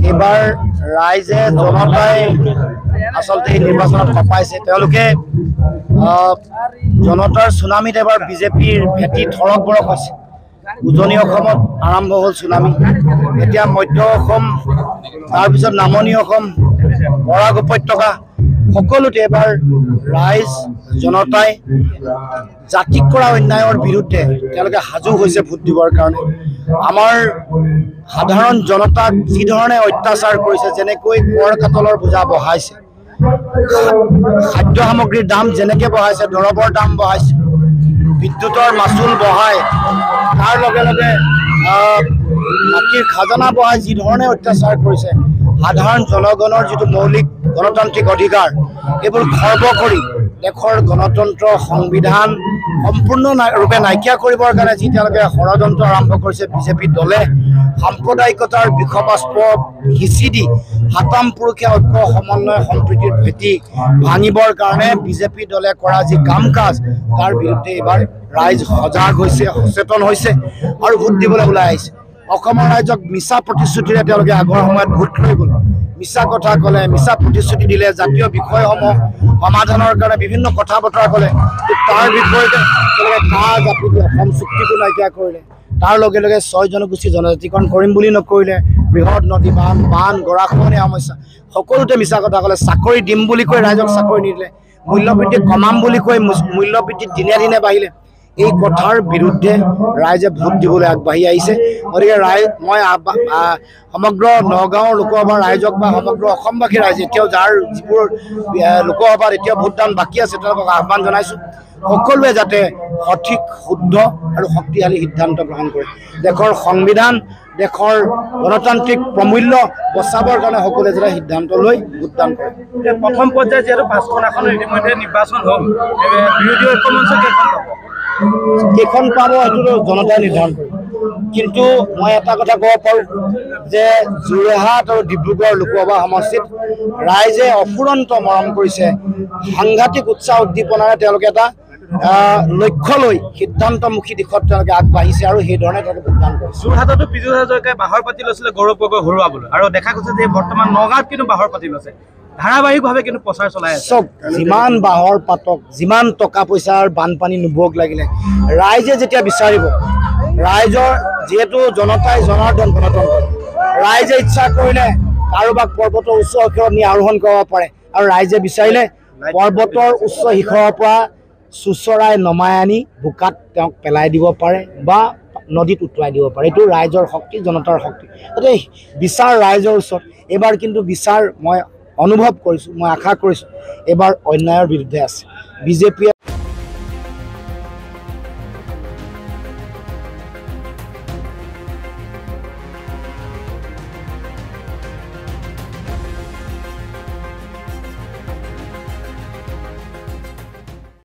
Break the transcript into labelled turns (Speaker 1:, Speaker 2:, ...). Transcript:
Speaker 1: এইবাৰ ৰাইজে জনতাই আচলতে এই নিৰ্বাচনত কঁপাইছে। তেওঁলোকে জনতাৰ চুনামিত এবাৰ বিজেপিৰ ভেটি থৰক বৰক হৈছে। উজনি অসমত আৰম্ভ হ'ল চুনামি, এতিয়া মধ্য অসম, তাৰপিছত নামনি অসম, বৰাক উপত্যকা সকলোতে এবাৰ ৰাইজ জনতাই জাতিক কৰা অন্যায়ৰ বিৰুদ্ধে তেওঁলোকে সাজু হৈছে ভোট দিবৰ কাৰণে। আমাৰ সাধাৰণ জনতাক যি ধৰণে অত্যাচাৰ কৰিছে, যেনেকৈ কৰ কাতলৰ বোজা বঢ়াইছে, খাদ্য সামগ্ৰীৰ দাম যেনেকৈ বঢ়াইছে, দৰৱৰ দাম বঢ়াইছে, বিদ্যুতৰ মাচুল বঢ়াই, তাৰ লগে লগে মাটিৰ খাজানা বঢ়াই যি ধৰণে অত্যাচাৰ কৰিছে, সাধাৰণ জনগণৰ যিটো মৌলিক গণতান্ত্ৰিক অধিকাৰ এইবোৰ খৰ্ব কৰি দেশৰ গণতন্ত্ৰ সংবিধান সম্পূৰ্ণৰূপে নাইকিয়া কৰিবৰ কাৰণে যি তেওঁলোকে ষড়যন্ত্ৰ আৰম্ভ কৰিছে বিজেপি দলে, সাম্প্ৰদায়িকতাৰ বিষবাস্প সিঁচি দি সাতাম পুৰুষীয়া ঐক্য সমন্বয় সম্প্ৰীতিৰ ভেটি ভাঙিবৰ কাৰণে বিজেপি দলে কৰা যি কাম কাজ তাৰ বিৰুদ্ধে এইবাৰ ৰাইজ সজাগ হৈছে, সচেতন হৈছে আৰু ভোট দিবলৈ ওলাই আহিছে। অসমৰ ৰাইজক মিছা প্ৰতিশ্ৰুতিৰে তেওঁলোকে আগৰ সময়ত ভোট লৈ গ'ল, মিছা কথা ক'লে, মিছা প্ৰতিশ্ৰুতি দিলে, জাতীয় বিষয়সমূহ সমাধানৰ কাৰণে বিভিন্ন কথা বতৰা ক'লে, তাৰ বিপৰীতে তেওঁলোকে কা জাপি দি অসম চুক্তিটো নাইকিয়া কৰিলে, তাৰ লগে লগে 6 জনগোষ্ঠী জনজাতিকৰণ কৰিম বুলি নকৰিলে, বৃহৎ নদী বান গৰাখহনীয়া সমস্যা সকলোতে মিছা কথা ক'লে, চাকৰি দিম বুলি কৈ ৰাইজক চাকৰি নিদিলে, মূল্যবৃদ্ধি কমাম বুলি কৈ মূল্যবৃদ্ধি দিনে দিনে বাঢ়িলে। এই কথাৰ বিৰুদ্ধে ৰাইজে ভোট দিবলৈ আগবাঢ়ি আহিছে। গতিকে মই সমগ্ৰ নগাঁৱৰ লোকসভাৰ ৰাইজক বা সমগ্ৰ অসমবাসী ৰাইজে এতিয়াও যাৰ যিবোৰ লোকসভাত এতিয়াও ভোটদান বাকী আছে তেওঁলোকক আহ্বান জনাইছোঁ, সকলোৱে যাতে সঠিক, শুদ্ধ আৰু শক্তিশালী সিদ্ধান্ত গ্ৰহণ কৰে। দেশৰ সংবিধান, দেশৰ গণতান্ত্ৰিক প্ৰমূল্য বচাবৰ কাৰণে সকলোৱে যাতে সিদ্ধান্ত লৈ ভোটদান কৰে।
Speaker 2: প্ৰথম পৰ্যায়ত যিহেতু 5খন আসনৰ ইতিমধ্যে নিৰ্বাচন হ'ল, বিৰোধী ঐক্যমঞ্চ
Speaker 1: কেইখন পাব সেইটো জনতাই নিৰ্ধাৰণ কৰিব। কিন্তু মই এটা কথা ক'ব পাৰোঁ যে যোৰহাট আৰু ডিব্ৰুগড় লোকসভা সমষ্টিত ৰাইজে অফুৰন্ত মৰম কৰিছে, সাংঘাতিক উৎসাহ উদ্দীপনাৰে তেওঁলোকে এটা লক্ষ্য লৈ সিদ্ধান্তমুখী দিশত তেওঁলোকে আগবাঢ়িছে আৰু সেইধৰণে তেওঁলোকে ভোটদান কৰিছে।
Speaker 2: যোৰহাটতো পীযুষ হাজৰিকাই বাহৰ পাতি লৈছিলে গৌৰৱ গগৈ হৰুৱাবলৈ, আৰু দেখা গৈছে যে বৰ্তমান নগাঁৱত কিন্তু বাহৰ পাতি লৈছে, ধাৰাবাহিকভাৱে কিন্তু প্ৰচাৰ চলাই আছে।
Speaker 1: চব যিমান বাহৰ পাতক, যিমান টকা পইচাৰ বানপানী নুবুক লাগিলে, ৰাইজে যেতিয়া বিচাৰিব, ৰাইজৰ যিহেতু জনতাই জনাৰ্দন গণতন্ত্ৰ, ৰাইজে ইচ্ছা কৰিলে কাৰোবাক পৰ্বতৰ উচ্চ শিখৰত নি আৰোহণ কৰিব পাৰে, আৰু ৰাইজে বিচাৰিলে পৰ্বতৰ উচ্চ শিখৰৰ পৰা চুচৰাই নমাই আনি বোকাত তেওঁক পেলাই দিব পাৰে বা নদীত উটুৱাই দিব পাৰে। এইটো ৰাইজৰ শক্তি, জনতাৰ শক্তি। গতিকে বিচাৰ ৰাইজৰ ওচৰত। এইবাৰ কিন্তু বিচাৰ মই অনুভৱ কৰিছোঁ, মই আশা কৰিছোঁ এইবাৰ অন্যায়ৰ বিৰুদ্ধে আছে। বিজেপিয়ে